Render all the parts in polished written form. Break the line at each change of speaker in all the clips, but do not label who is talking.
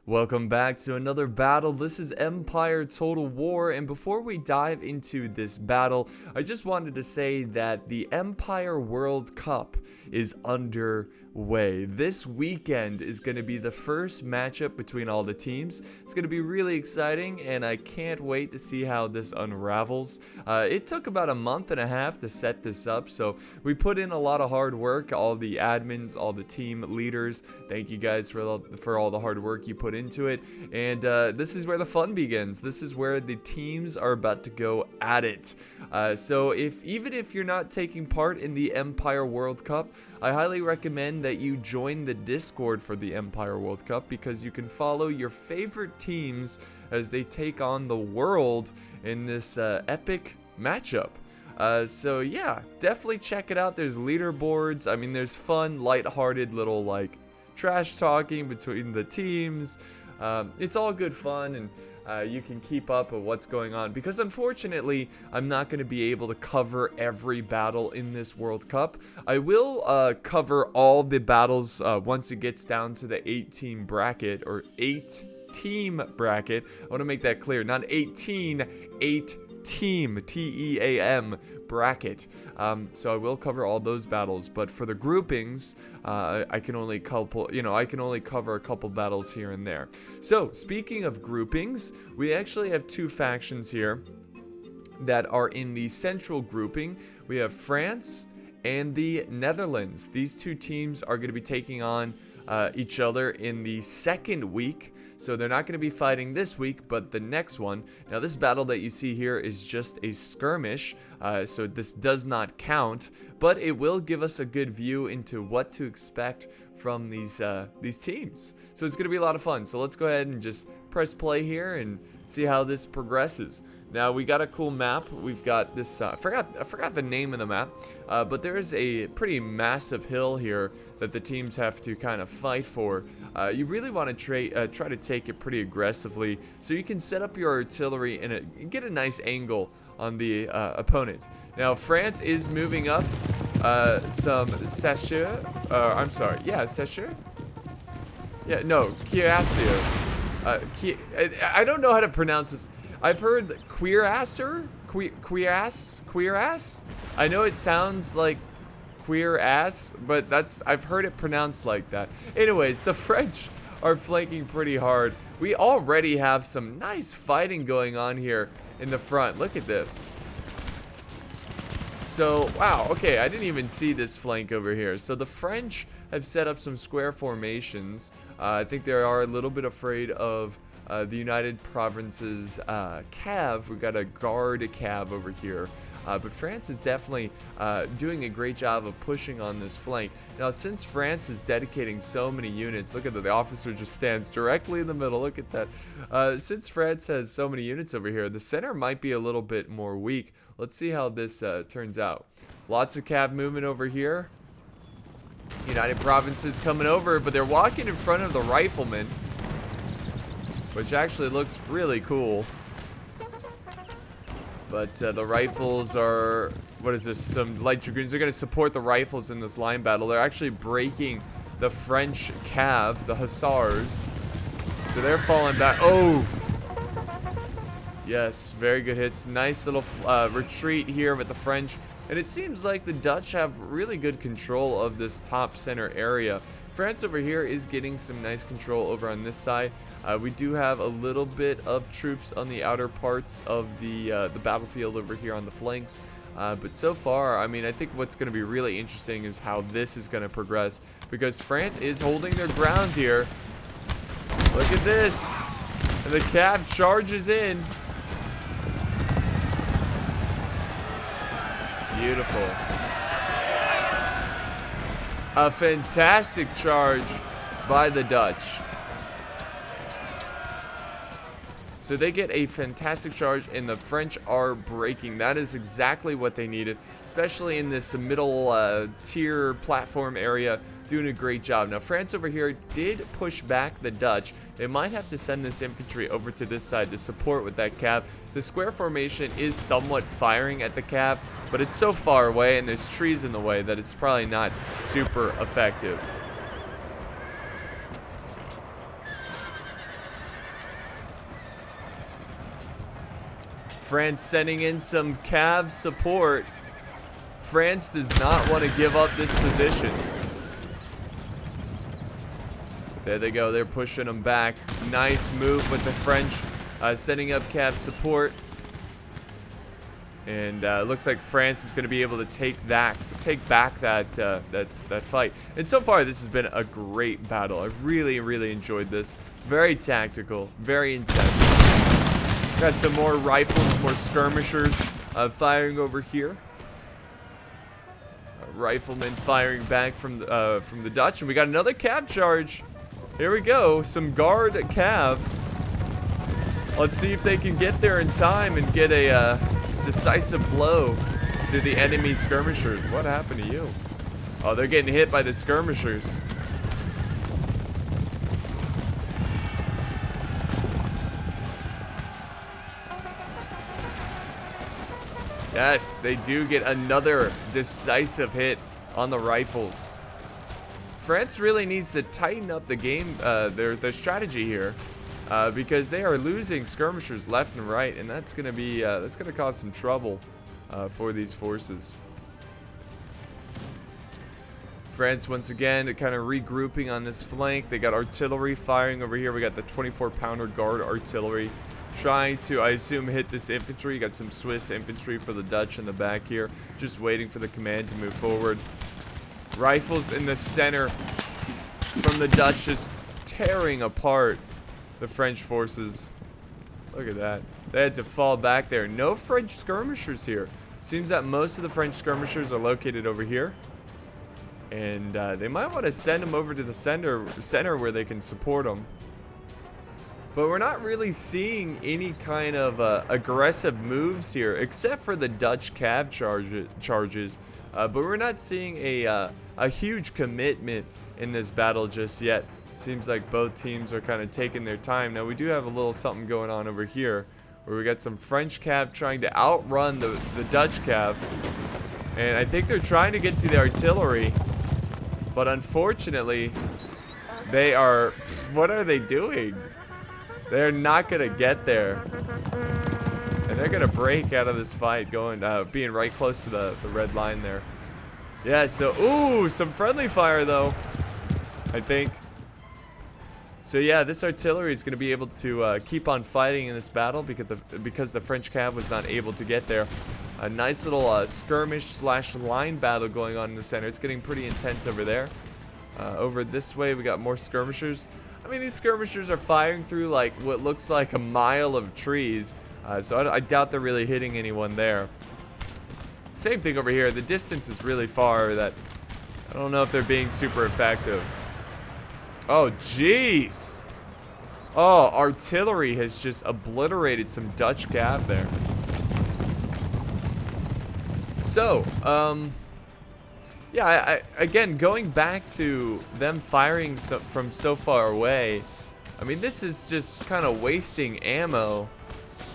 Welcome back to another battle. This is Empire Total War, and before we dive into this battle, I just wanted to say that the Empire World Cup is underway. This weekend is going to be the first matchup between all the teams. It's going to be really exciting, and I can't wait to see how this unravels. It took about a month and a half to set this up, so we put in a lot of hard work. All the admins, all the team leaders, thank you guys for all the hard work you put into it. And this is where the fun begins. This is where the teams are about to go at it. So even if you're not taking part in the Empire World Cup, I highly recommend that you join the Discord for the Empire World Cup, because you can follow your favorite teams as they take on the world in this epic matchup. So yeah, definitely check it out. There's leaderboards. I mean, there's fun, lighthearted little like trash talking between the teams. It's all good fun, and you can keep up with what's going on, because unfortunately I'm not going to be able to cover every battle in this World Cup. I will cover all the battles once it gets down to the 8-team bracket, or 8-team bracket. I want to make that clear, not 18, 8-team, T-E-A-M bracket. So I will cover all those battles, but for the groupings, I can only cover a couple battles here and there. So speaking of groupings, we actually have two factions here that are in the central grouping. We have France and the Netherlands. These two teams are going to be taking on each other in the second week. So they're not going to be fighting this week, but the next one. Now this battle that you see here is just a skirmish, so this does not count, but it will give us a good view into what to expect from these teams. So it's going to be a lot of fun. So let's go ahead and just press play here and see how this progresses. Now we got a cool map. We've got this. I forgot the name of the map, but there is a pretty massive hill here that the teams have to kind of fight for. You really want to try to take it pretty aggressively, so you can set up your artillery and get a nice angle on the opponent. Now France is moving up some Sesher. I'm sorry. Yeah, Sesher. Yeah, no, Kiasios. I don't know how to pronounce this. I've heard queer-asser? Queer-ass? I know it sounds like queer ass, but I've heard it pronounced like that. Anyways, the French are flanking pretty hard. We already have some nice fighting going on here in the front. Look at this. So, wow, okay, I didn't even see this flank over here. So the French have set up some square formations. I think they are a little bit afraid of the United Provinces cav. We've got a guard cav over here. But France is definitely doing a great job of pushing on this flank. Now, since France is dedicating so many units, look at that, the officer just stands directly in the middle. Look at that. Since France has so many units over here, the center might be a little bit more weak. Let's see how this turns out. Lots of cav movement over here. United Provinces coming over, but they're walking in front of the riflemen, which actually looks really cool. But the rifles are, what is this, some light dragoons. They're going to support the rifles in this line battle. They're actually breaking the French cav, the hussars. So they're falling back. Oh! Yes, very good hits. Nice little retreat here with the French. And it seems like the Dutch have really good control of this top center area. France over here is getting some nice control over on this side. We do have a little bit of troops on the outer parts of the battlefield over here on the flanks. But so far, I mean, I think what's going to be really interesting is how this is going to progress, because France is holding their ground here. Look at this. And the cav charges in. Beautiful. A fantastic charge by the Dutch. So they get a fantastic charge, and the French are breaking. That is exactly what they needed, especially in this middle tier platform area. Doing a great job. Now France over here did push back the Dutch. They might have to send this infantry over to this side to support with that cav. The square formation is somewhat firing at the cav, but it's so far away and there's trees in the way that it's probably not super effective. France sending in some cav support. France does not want to give up this position. There they go. They're pushing them back. Nice move with the French, setting up cav support. And looks like France is going to be able to take back that fight. And so far, this has been a great battle. I've really enjoyed this. Very tactical, very intense. Got some more rifles, more skirmishers firing over here. Riflemen firing back from the Dutch, and we got another cav charge. Here we go, some guard cav. Let's see if they can get there in time and get a decisive blow to the enemy skirmishers. What happened to you? Oh, they're getting hit by the skirmishers. Yes, they do get another decisive hit on the rifles. France really needs to tighten up the game, their strategy here, because they are losing skirmishers left and right, and that's gonna cause some trouble for these forces. France once again kind of regrouping on this flank. They got artillery firing over here. We got the 24-pounder guard artillery trying to, I assume, hit this infantry. You got some Swiss infantry for the Dutch in the back here, just waiting for the command to move forward. Rifles in the center from the Dutch, just tearing apart the French forces. Look at that. They had to fall back there. No French skirmishers here. Seems that most of the French skirmishers are located over here. And they might want to send them over to the center where they can support them. But we're not really seeing any kind of aggressive moves here, except for the Dutch cav charges. But we're not seeing a huge commitment in this battle just yet. Seems like both teams are kind of taking their time. Now we do have a little something going on over here, where we got some French cav trying to outrun the Dutch cav. And I think they're trying to get to the artillery. But unfortunately, they are... What are they doing? They're not going to get there. And they're going to break out of this fight, being right close to the red line there. Yeah, so... Ooh, some friendly fire, though, I think. So, yeah, this artillery is going to be able to keep on fighting in this battle because the French cav was not able to get there. A nice little skirmish/line battle going on in the center. It's getting pretty intense over there. Over this way, we got more skirmishers. I mean, these skirmishers are firing through like what looks like a mile of trees. So I doubt they're really hitting anyone there. Same thing over here. The distance is really far that I don't know if they're being super effective. Oh, jeez. Oh, artillery has just obliterated some Dutch cav there. So, yeah, again, going back to them firing from so far away, I mean, this is just kind of wasting ammo,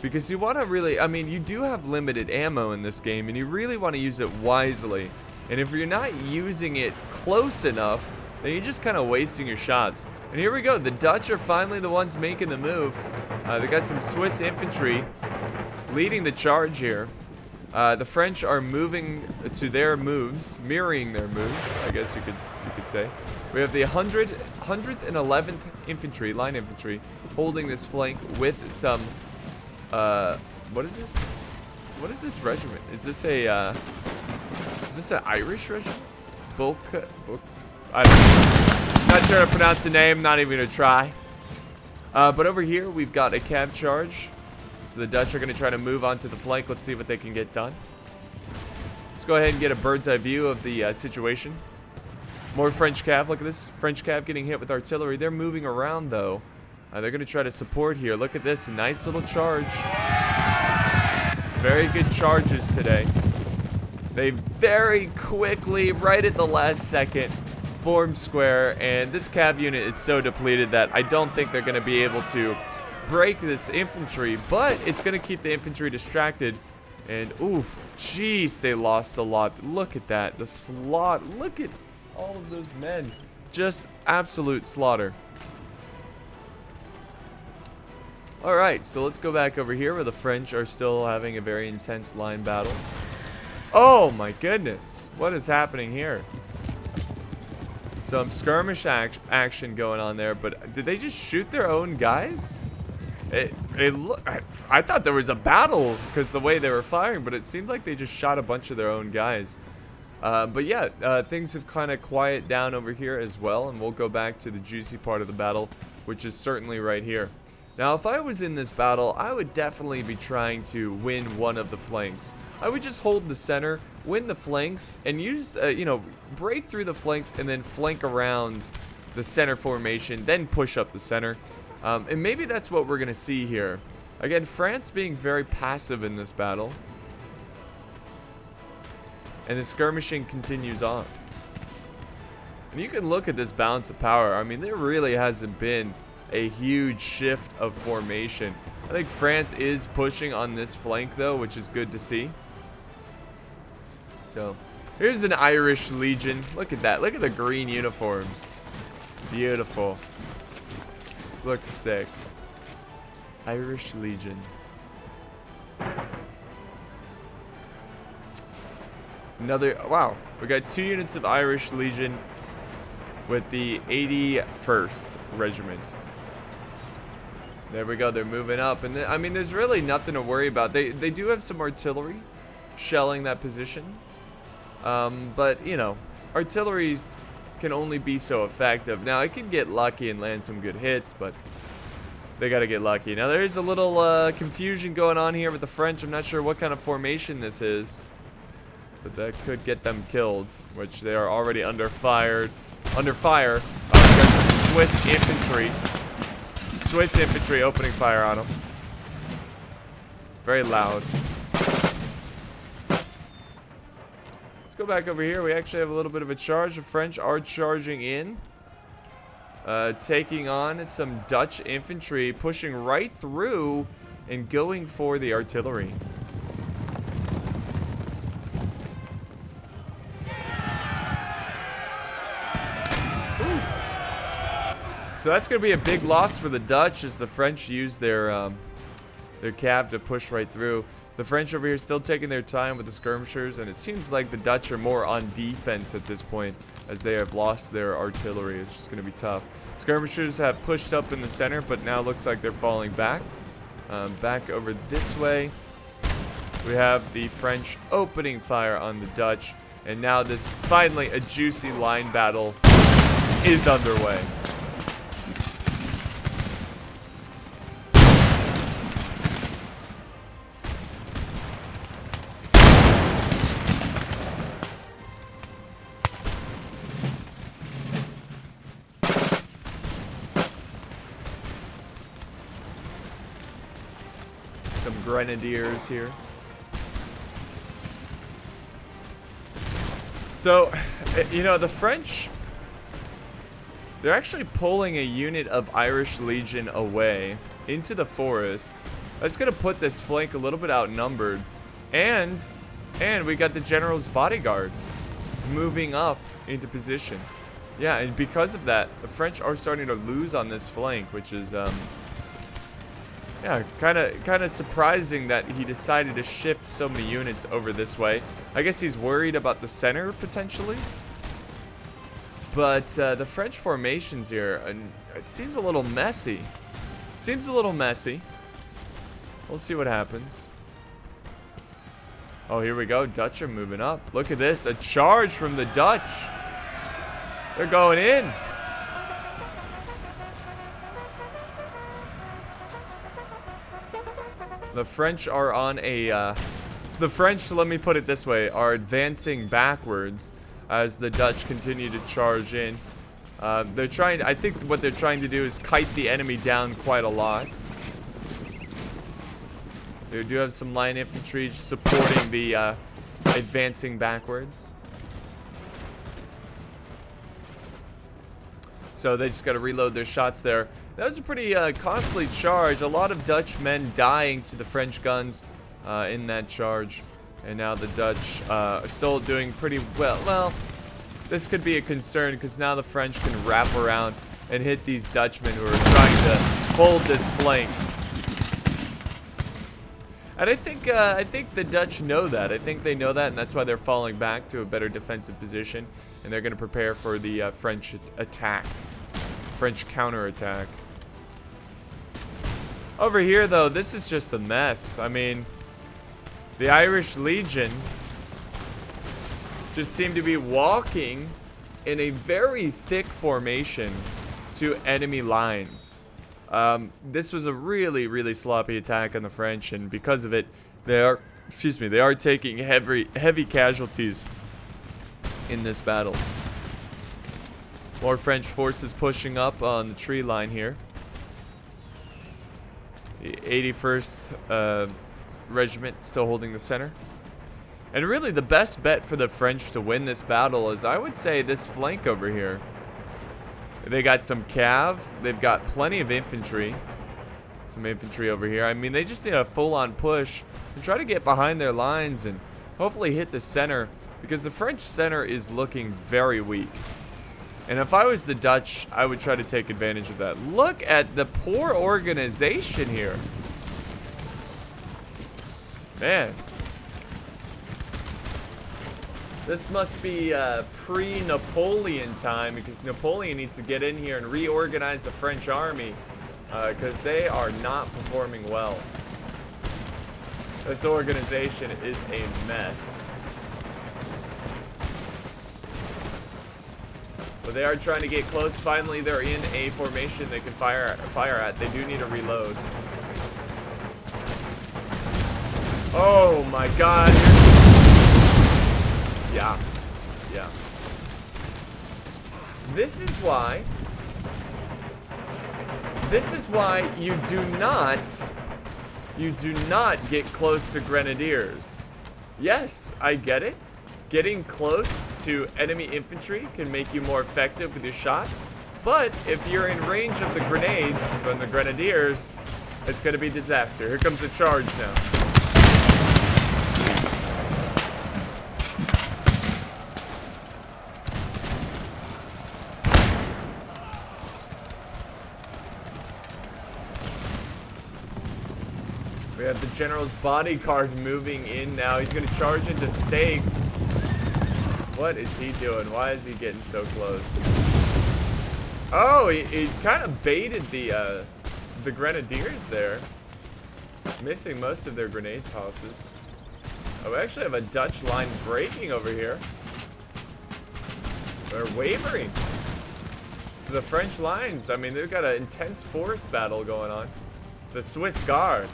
because you want to really, I mean, you do have limited ammo in this game, and you really want to use it wisely. And if you're not using it close enough, then you're just kind of wasting your shots. And here we go, the Dutch are finally the ones making the move. They got some Swiss infantry leading the charge here. The French are moving to their moves, mirroring their moves, I guess you could say. We have the 111th Infantry, line infantry, holding this flank with some, what is this? What is this regiment? Is this an Irish regiment? I don't know. Not sure how to pronounce the name, not even gonna try. But over here, we've got a cav charge. So the Dutch are going to try to move onto the flank. Let's see what they can get done. Let's go ahead and get a bird's eye view of the situation. More French cav. Look at this. French cav getting hit with artillery. They're moving around, though. They're going to try to support here. Look at this. Nice little charge. Very good charges today. They very quickly, right at the last second, form square. And this cav unit is so depleted that I don't think they're going to be able to break this infantry, but it's going to keep the infantry distracted. And oof, jeez, they lost a lot. Look at that, the slaughter. Look at all of those men, just absolute slaughter. Alright, so let's go back over here where the French are still having a very intense line battle. Oh my goodness. What is happening here? Some skirmish action going on there, but did they just shoot their own guys? I thought there was a battle because the way they were firing, but it seemed like they just shot a bunch of their own guys. But yeah, things have kind of quieted down over here as well, and we'll go back to the juicy part of the battle, which is certainly right here. Now, if I was in this battle, I would definitely be trying to win one of the flanks. I would just hold the center, win the flanks, and use, you know, break through the flanks and then flank around the center formation, then push up the center. And maybe that's what we're going to see here. Again, France being very passive in this battle. And the skirmishing continues on. And you can look at this balance of power. I mean, there really hasn't been a huge shift of formation. I think France is pushing on this flank, though, which is good to see. So, here's an Irish Legion. Look at that. Look at the green uniforms. Beautiful. Looks sick. Irish Legion. Another, wow, we got 2 units of Irish Legion with the 81st Regiment. There we go, they're moving up. And I mean, there's really nothing to worry about. They do have some artillery shelling that position. But, you know, artillery can only be so effective. Now, it can get lucky and land some good hits, but they got to get lucky. Now, there is a little confusion going on here with the French. I'm not sure what kind of formation this is, but that could get them killed, which they are already under fire. Oh, we got some Swiss infantry. Swiss infantry opening fire on them. Very loud. Let's go back over here. We actually have a little bit of a charge. The French are charging in. Taking on some Dutch infantry, pushing right through and going for the artillery. So that's going to be a big loss for the Dutch as the French use their cav to push right through. The French over here still taking their time with the skirmishers, and it seems like the Dutch are more on defense at this point as they have lost their artillery. It's just going to be tough. Skirmishers have pushed up in the center, but now looks like they're falling back. Back over this way, we have the French opening fire on the Dutch, and now this finally a juicy line battle is underway. Some grenadiers here. So, you know, the French, they're actually pulling a unit of Irish Legion away into the forest. That's going to put this flank a little bit outnumbered. And we got the General's bodyguard moving up into position. Yeah, and because of that, the French are starting to lose on this flank, which is, yeah, kind of surprising that he decided to shift so many units over this way. I guess he's worried about the center, potentially. But the French formations here, it seems a little messy. Seems a little messy. We'll see what happens. Oh, here we go. Dutch are moving up. Look at this. A charge from the Dutch. They're going in. The French are on a, the French, let me put it this way, are advancing backwards as the Dutch continue to charge in. They're trying, I think what they're trying to do is kite the enemy down quite a lot. They do have some line infantry supporting the advancing backwards. So they just got to reload their shots there. That was a pretty costly charge. A lot of Dutch men dying to the French guns in that charge. And now the Dutch are still doing pretty well. Well, this could be a concern because now the French can wrap around and hit these Dutchmen who are trying to hold this flank. And I think the Dutch know that. I think they know that, and that's why they're falling back to a better defensive position, and they're going to prepare for the French attack, French counterattack. Over here, though, this is just a mess. I mean, the Irish Legion just seem to be walking in a very thick formation to enemy lines. This was a really, really sloppy attack on the French, and because of it, they are taking heavy casualties in this battle. More French forces pushing up on the tree line here. The 81st Regiment still holding the center. And really the best bet for the French to win this battle is, I would say, this flank over here. They got some cav. They've got plenty of infantry. Some infantry over here. I mean, they just need a full-on push and try to get behind their lines and hopefully hit the center, because the French center is looking very weak. And if I was the Dutch, I would try to take advantage of that. Look at the poor organization here. Man. This must be pre-Napoleon time, because Napoleon needs to get in here and reorganize the French army, because they are not performing well. This organization is a mess. But they are trying to get close. Finally, they're in a formation they can fire at. They do need a reload. Oh my god. Yeah. This is why you do not get close to grenadiers. Yes, I get it. Getting close to enemy infantry can make you more effective with your shots, but if you're in range of the grenades from the grenadiers, it's going to be disaster. Here comes a charge now. We have the general's bodyguard moving in now. He's going to charge into stakes. What is he doing? Why is he getting so close? Oh, he kind of baited the grenadiers there. Missing most of their grenade tosses. Oh, we actually have a Dutch line breaking over here. They're wavering. So the French lines, I mean, they've got an intense forest battle going on. The Swiss Guard.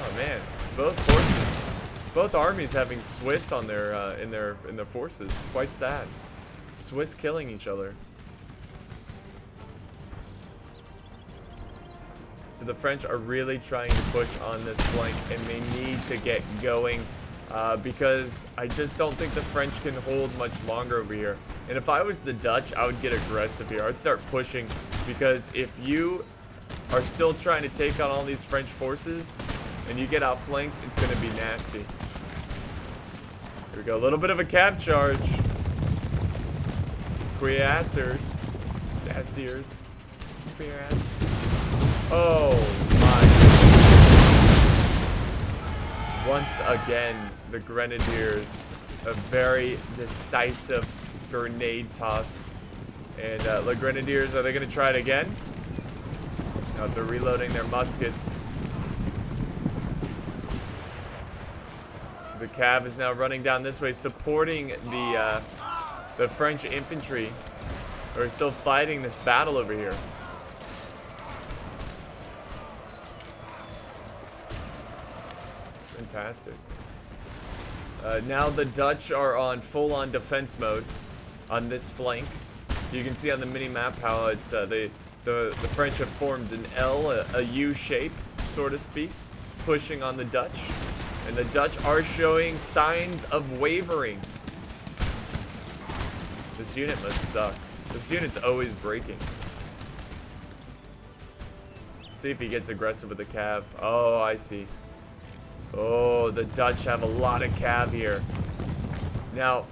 Oh man, both armies having Swiss on their in their forces. Quite sad. Swiss killing each other. So the French are really trying to push on this flank, and they need to get going because I just don't think the French can hold much longer over here. And if I was the Dutch, I would get aggressive here. I'd start pushing, because if you are still trying to take on all these French forces and you get outflanked, it's going to be nasty. Here we go. A little bit of a cav charge. Cuirassiers. Dassiers. Oh my. Once again, the Grenadiers. A very decisive grenade toss. And the Grenadiers, are they going to try it again? No, they're reloading their muskets. The cav is now running down this way, supporting the French infantry, who are still fighting this battle over here. Fantastic. Now the Dutch are on full-on defense mode on this flank. You can see on the mini-map how it's the French have formed an L, a U shape, so to speak, pushing on the Dutch. And the Dutch are showing signs of wavering. This unit must suck. This unit's always breaking. Let's see if he gets aggressive with the cav. Oh, I see. Oh, the Dutch have a lot of cav here. Now,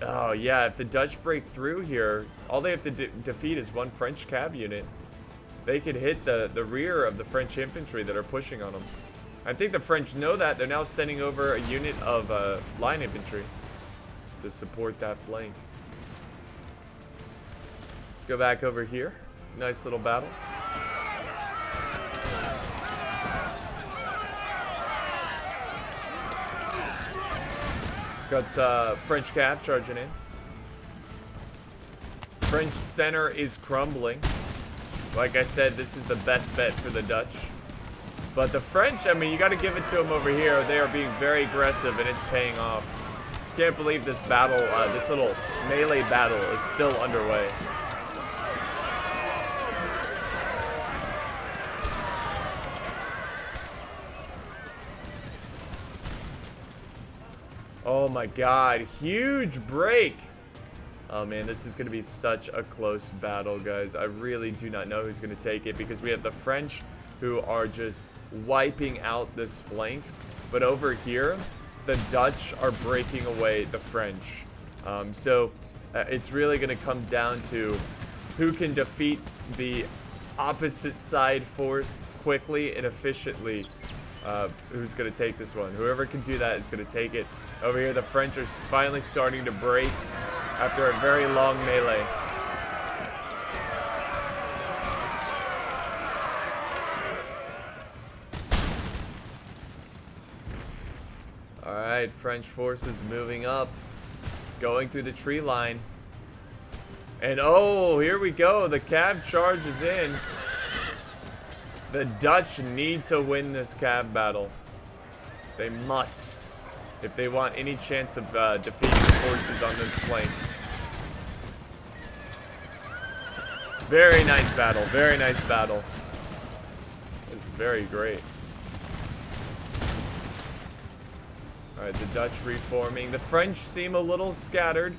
oh yeah, if the Dutch break through here, all they have to defeat is one French cav unit. They could hit the rear of the French infantry that are pushing on them. I think the French know that. They're now sending over a unit of line infantry to support that flank. Let's go back over here. Nice little battle. It's got French cav charging in. French center is crumbling. Like I said, this is the best bet for the Dutch. But the French, I mean, you got to give it to them over here. They are being very aggressive, and it's paying off. Can't believe this battle, this little melee battle is still underway. Oh my god, huge break! Oh man, this is going to be such a close battle, guys. I really do not know who's going to take it because we have the French who are just wiping out this flank. But over here, the Dutch are breaking away the French. It's really going to come down to who can defeat the opposite side force quickly and efficiently. Who's going to take this one? Whoever can do that is going to take it. Over here, the French are finally starting to break after a very long melee. Alright, French forces moving up. Going through the tree line. And oh, here we go. The cav charges in. The Dutch need to win this cav battle. They must. If they want any chance of defeating the forces on this flank. Very nice battle. Very nice battle. This is very great. Alright, the Dutch reforming. The French seem a little scattered.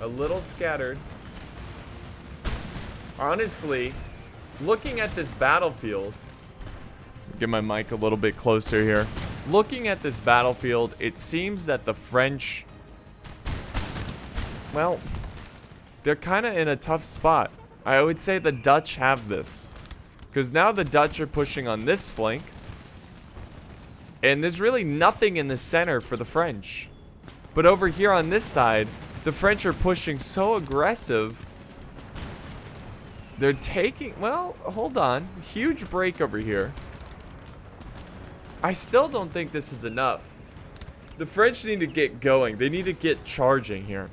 A little scattered. Honestly, looking at this battlefield. Get my mic a little bit closer here. Looking at this battlefield, it seems that the French, well, they're kind of in a tough spot. I would say the Dutch have this. Because now the Dutch are pushing on this flank. And there's really nothing in the center for the French. But over here on this side, the French are pushing so aggressive. They're taking, well, hold on. Huge break over here. I still don't think this is enough. The French need to get going. They need to get charging here.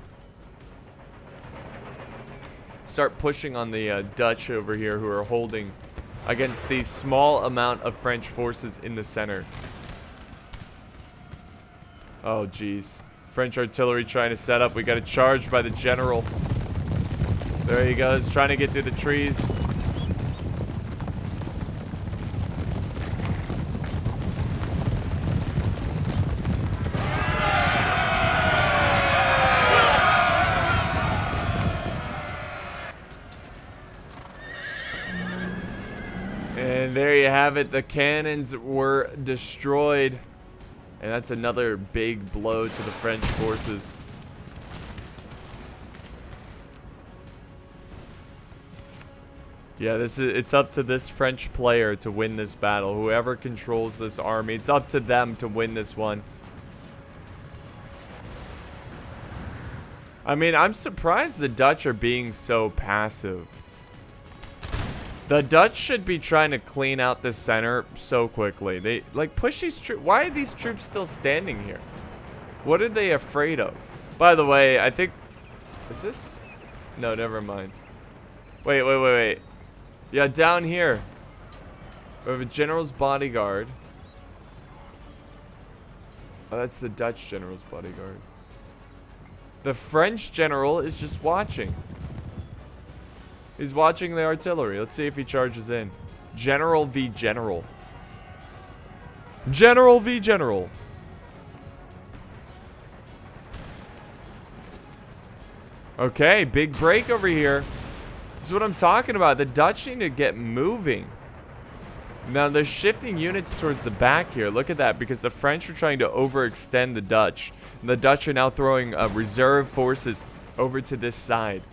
Start pushing on the Dutch over here who are holding against these small amount of French forces in the center. Oh, geez. French artillery trying to set up. We got a charge by the general. There he goes, trying to get through the trees. And there you have it. The cannons were destroyed. And that's another big blow to the French forces. Yeah, it's up to this French player to win this battle. Whoever controls this army, it's up to them to win this one. I mean, I'm surprised the Dutch are being so passive. The Dutch should be trying to clean out the center so quickly. They, like, push these troops. Why are these troops still standing here? What are they afraid of? By the way, I think... Is this? No, never mind. Wait. Yeah, down here. We have a general's bodyguard. Oh, that's the Dutch general's bodyguard. The French general is just watching. He's watching the artillery. Let's see if he charges in. General v. General. General v. General. Okay, big break over here. This is what I'm talking about. The Dutch need to get moving. Now, they're shifting units towards the back here. Look at that, because the French are trying to overextend the Dutch. And the Dutch are now throwing reserve forces over to this side.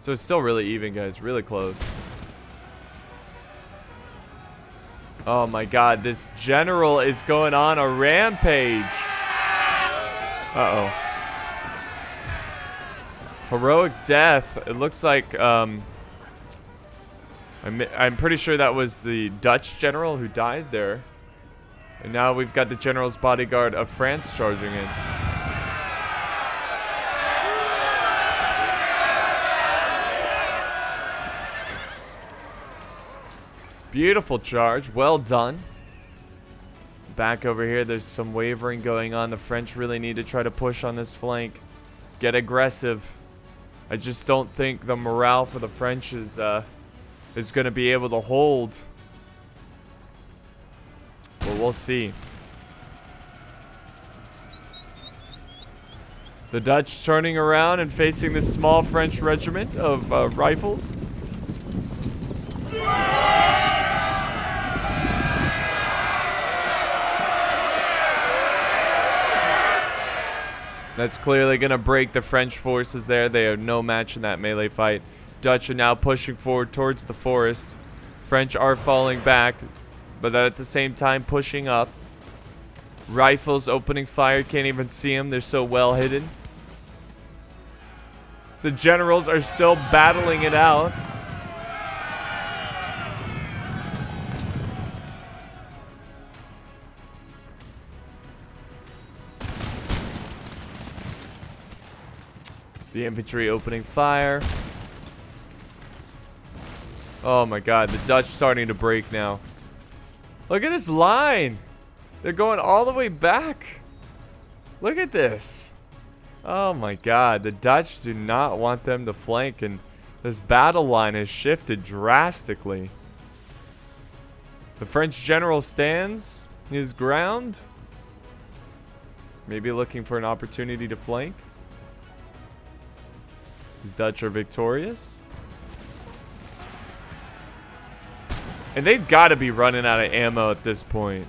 So it's still really even, guys. Really close. Oh my god, this general is going on a rampage. Uh-oh. Heroic death. It looks like, I'm pretty sure that was the Dutch general who died there. And now we've got the general's bodyguard of France charging in. Beautiful charge. Well done. Back over here, there's some wavering going on. The French really need to try to push on this flank. Get aggressive. I just don't think the morale for the French is going to be able to hold. Well, we'll see. The Dutch turning around and facing this small French regiment of rifles. That's clearly going to break the French forces there. They are no match in that melee fight. Dutch are now pushing forward towards the forest. French are falling back, but at the same time pushing up. Rifles opening fire. Can't even see them. They're so well hidden. The generals are still battling it out. The infantry opening fire. Oh my god, the Dutch starting to break now. Look at this line. They're going all the way back. Look at this. Oh my god, the Dutch do not want them to flank, and this battle line has shifted drastically. The French general stands his ground. Maybe looking for an opportunity to flank. These Dutch are victorious. And they've got to be running out of ammo at this point.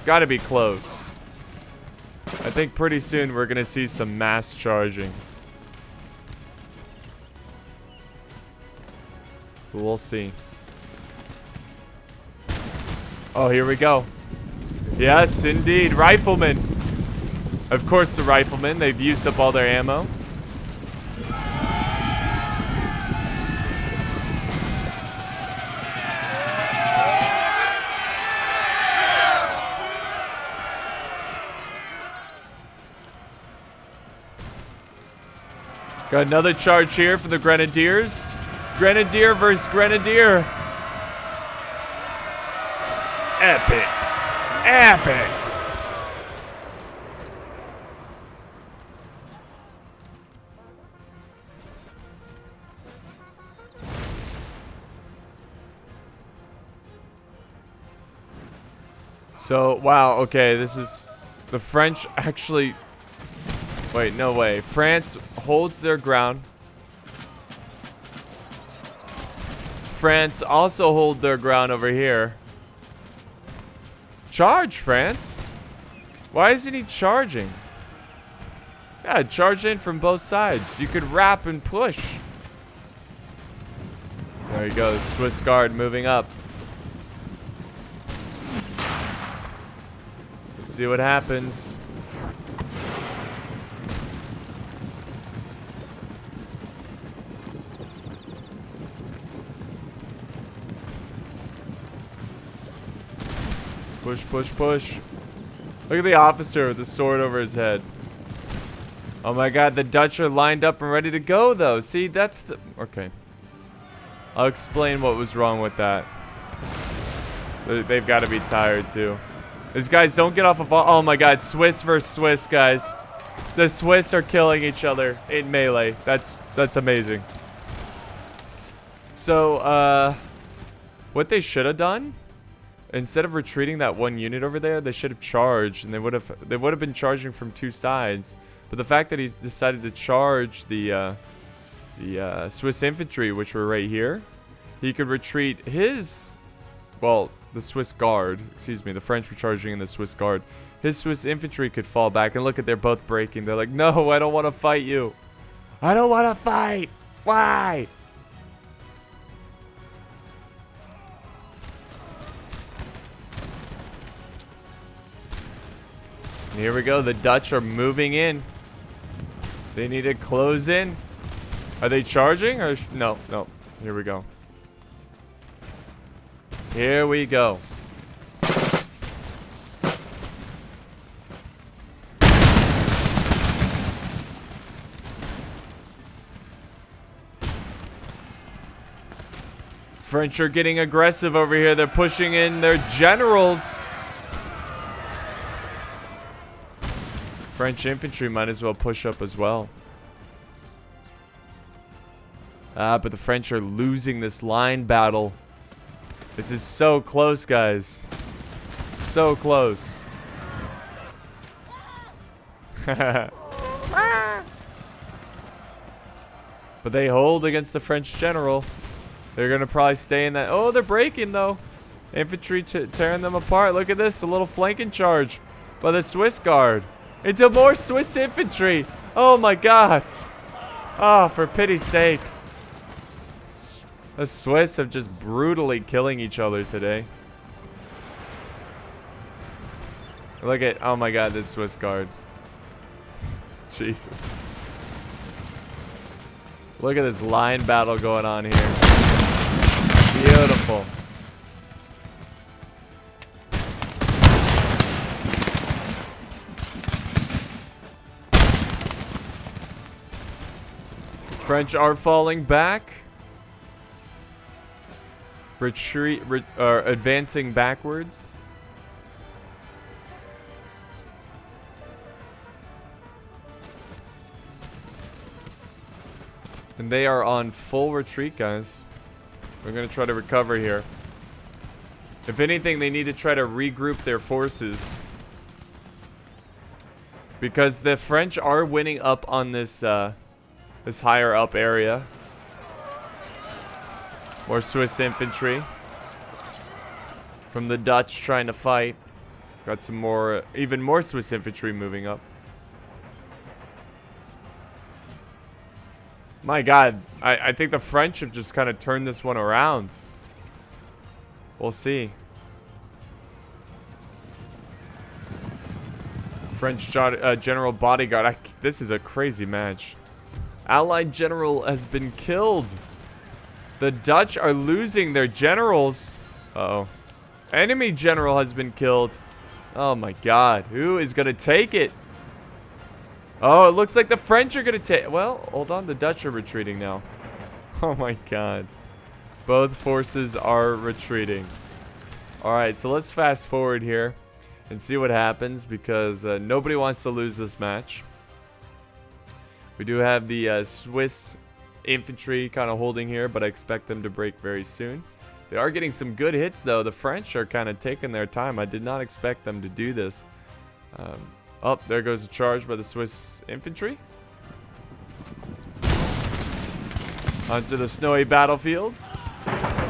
Got to be close. I think pretty soon we're going to see some mass charging. But we'll see. Oh, here we go. Yes, indeed. Riflemen. Of course, the riflemen. They've used up all their ammo. Got another charge here for the Grenadiers. Grenadier versus Grenadier. Epic. Epic. So, wow, okay, this is... The French actually... Wait, no way. France holds their ground. France also hold their ground over here. Charge, France. Why isn't he charging? Yeah, charge in from both sides. You could wrap and push. There he goes. Swiss Guard moving up. Let's see what happens. Push, push, push. Look at the officer with the sword over his head. Oh my god, the Dutch are lined up and ready to go, though. See, that's the... Okay. I'll explain what was wrong with that. They've got to be tired, too. These guys don't get off of... Oh my god, Swiss versus Swiss, guys. The Swiss are killing each other in melee. That's amazing. So, what they should have done... Instead of retreating that one unit over there, they should have charged, and they would have been charging from two sides. But the fact that he decided to charge the Swiss infantry, which were right here, he could retreat his, well, the Swiss Guard, excuse me, the French were charging in the Swiss Guard. His Swiss infantry could fall back, and look at, they're both breaking. They're like, no, I don't want to fight you. I don't want to fight. Why? And here we go. The Dutch are moving in. They need to close in. Are they charging or no? No. Here we go. Here we go. French are getting aggressive over here. They're pushing in their generals. French infantry might as well push up as well. But the French are losing this line battle. This is so close, guys. So close. But they hold against the French general. They're going to probably stay in that. Oh, they're breaking, though. Infantry tearing them apart. Look at this. A little flanking charge by the Swiss Guard. Into more Swiss infantry. Oh, my God. Oh, for pity's sake. The Swiss have just brutally killing each other today. Look at, oh my God, this Swiss Guard. Jesus. Look at this line battle going on here. Beautiful. French are falling back. Advancing backwards. And they are on full retreat, guys. We're going to try to recover here. If anything, they need to try to regroup their forces. Because the French are winning up on this, this higher up area. More Swiss infantry. From the Dutch trying to fight. Got some more, even more Swiss infantry moving up. My God, I think the French have just kind of turned this one around. We'll see. French general bodyguard. This is a crazy match. Allied general has been killed. The Dutch are losing their generals. Uh-oh. Enemy general has been killed. Oh my God. Who is going to take it? Oh, it looks like the French are going to take... Well, hold on. The Dutch are retreating now. Oh my God. Both forces are retreating. Alright, so let's fast forward here and see what happens because nobody wants to lose this match. We do have the Swiss infantry kind of holding here, but I expect them to break very soon. They are getting some good hits, though. The French are kind of taking their time. I did not expect them to do this. Oh, there goes a charge by the Swiss infantry. Onto the snowy battlefield.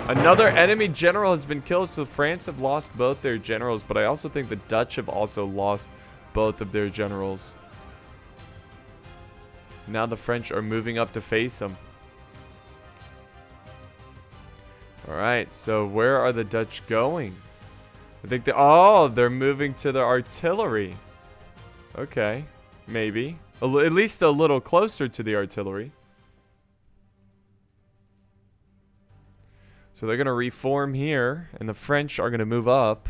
Another enemy general has been killed, so France have lost both their generals, but I also think the Dutch have also lost both of their generals. Now the French are moving up to face them. Alright, so where are the Dutch going? I think they're moving to their artillery. Okay, maybe. At least a little closer to the artillery. So they're going to reform here, and the French are going to move up.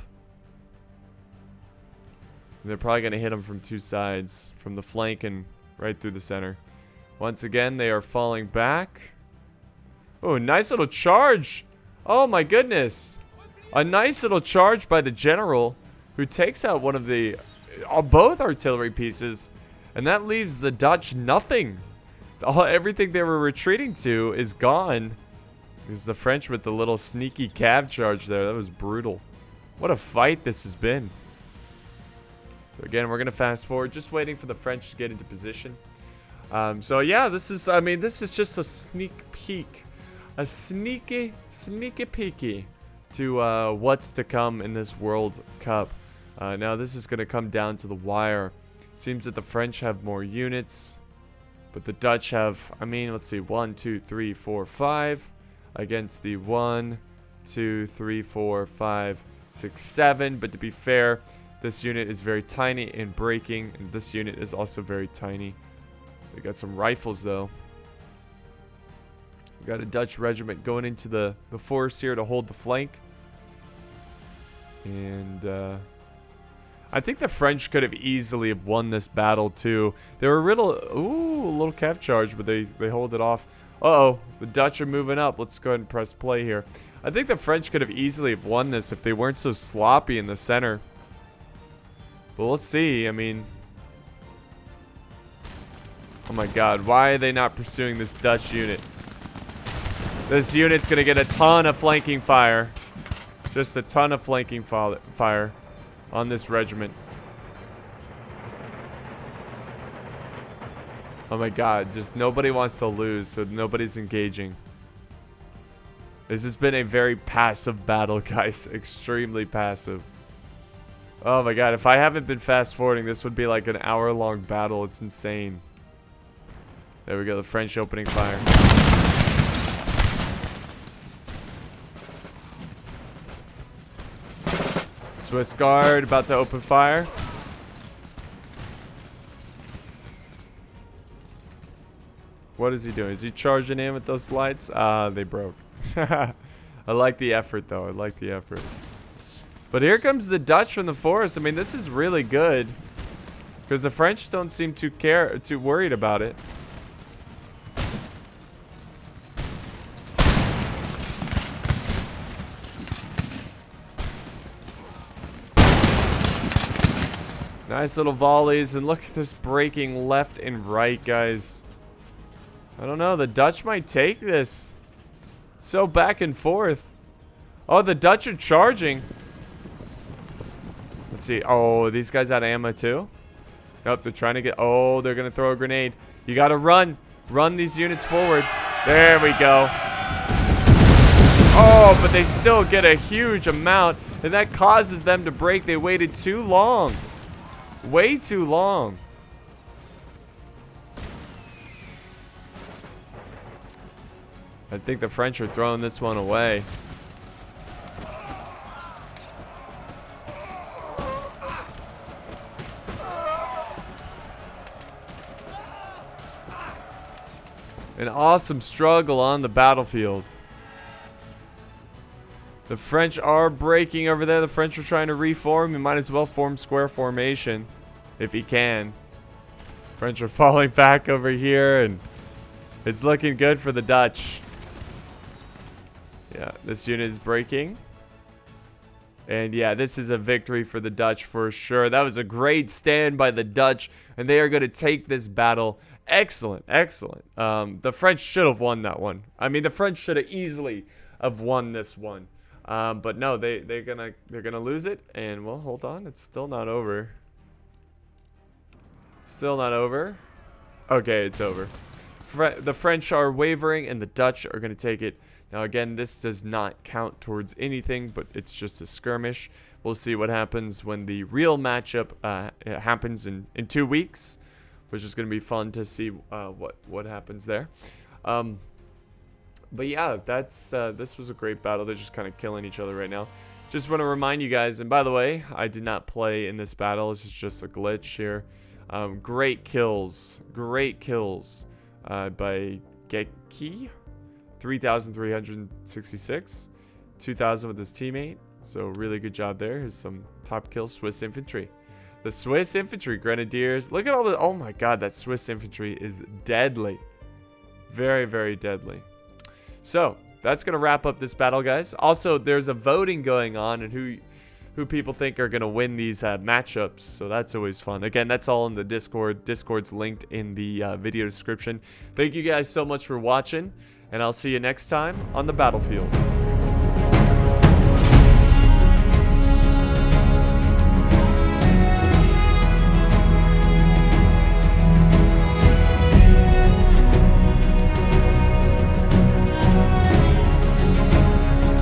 And they're probably going to hit them from two sides, from the flank and right through the center. Once again, they are falling back. Oh, nice little charge. Oh my goodness. A nice little charge by the general who takes out one of the... both artillery pieces. And that leaves the Dutch nothing. Everything they were retreating to is gone. There's the French with the little sneaky cav charge there. That was brutal. What a fight this has been. So again, we're going to fast forward. Just waiting for the French to get into position. So yeah, this is just a sneak peek. A sneaky peeky to what's to come in this World Cup. Now this is going to come down to the wire. Seems that the French have more units. But the Dutch have, I mean, let's see, 1, 2, 3, 4, 5 against the 1, 2, 3, 4, 5, 6, 7. But to be fair, this unit is very tiny and breaking, and this unit is also very tiny. They got some rifles though. We got a Dutch regiment going into the forest here to hold the flank. And I think the French could have easily have won this battle too. They were a little cav charge, but they hold it off. Uh-oh, the Dutch are moving up. Let's go ahead and press play here. I think the French could have easily have won this if they weren't so sloppy in the center. But we'll see. I mean, oh my god, why are they not pursuing this Dutch unit? This unit's gonna get a ton of flanking fire. Just a ton of flanking fire on this regiment. Oh my god, just nobody wants to lose, so nobody's engaging. This has been a very passive battle, guys. Extremely passive. Oh my god, if I haven't been fast forwarding, this would be like an hour-long battle. It's insane. There we go, the French opening fire. Swiss Guard about to open fire. What is he doing? Is he charging in with those lights? They broke. I like the effort, though. I like the effort. But here comes the Dutch from the forest. I mean, this is really good. Because the French don't seem too worried about it. Nice little volleys. And look at this breaking left and right, guys. I don't know. The Dutch might take this. So back and forth. Oh, the Dutch are charging. Let's see. Oh, these guys out of ammo too? Nope, they're trying to get... Oh, they're going to throw a grenade. You got to run. Run these units forward. There we go. Oh, but they still get a huge amount. And that causes them to break. They waited too long. Way too long. I think the French are throwing this one away. An awesome struggle on the battlefield. The French are breaking over there. The French are trying to reform. You might as well form square formation if he can. French are falling back over here, and it's looking good for the Dutch. Yeah, this unit is breaking. And yeah, this is a victory for the Dutch for sure. That was a great stand by the Dutch, and they are going to take this battle. Excellent, excellent. The French should have won that one. I mean, the French should have easily have won this one. But no, they're gonna lose it. And well, hold on, it's still not over. Still not over. Okay, it's over. The French are wavering, and the Dutch are gonna take it. Now again, this does not count towards anything, but it's just a skirmish. We'll see what happens when the real matchup happens in 2 weeks, which is gonna be fun to see what happens there. But yeah, this was a great battle. They're just kind of killing each other right now. Just want to remind you guys, and by the way, I did not play in this battle. This is just a glitch here. Great kills by Geki. 3,366. 2,000 with his teammate. So really good job there. Here's some top kills. Swiss infantry. The Swiss infantry grenadiers. Look at all the... Oh my god, that Swiss infantry is deadly. Very, very deadly. So, that's going to wrap up this battle, guys. Also, there's a voting going on and who people think are going to win these matchups. So, that's always fun. Again, that's all in the Discord. Discord's linked in the video description. Thank you guys so much for watching, and I'll see you next time on the battlefield.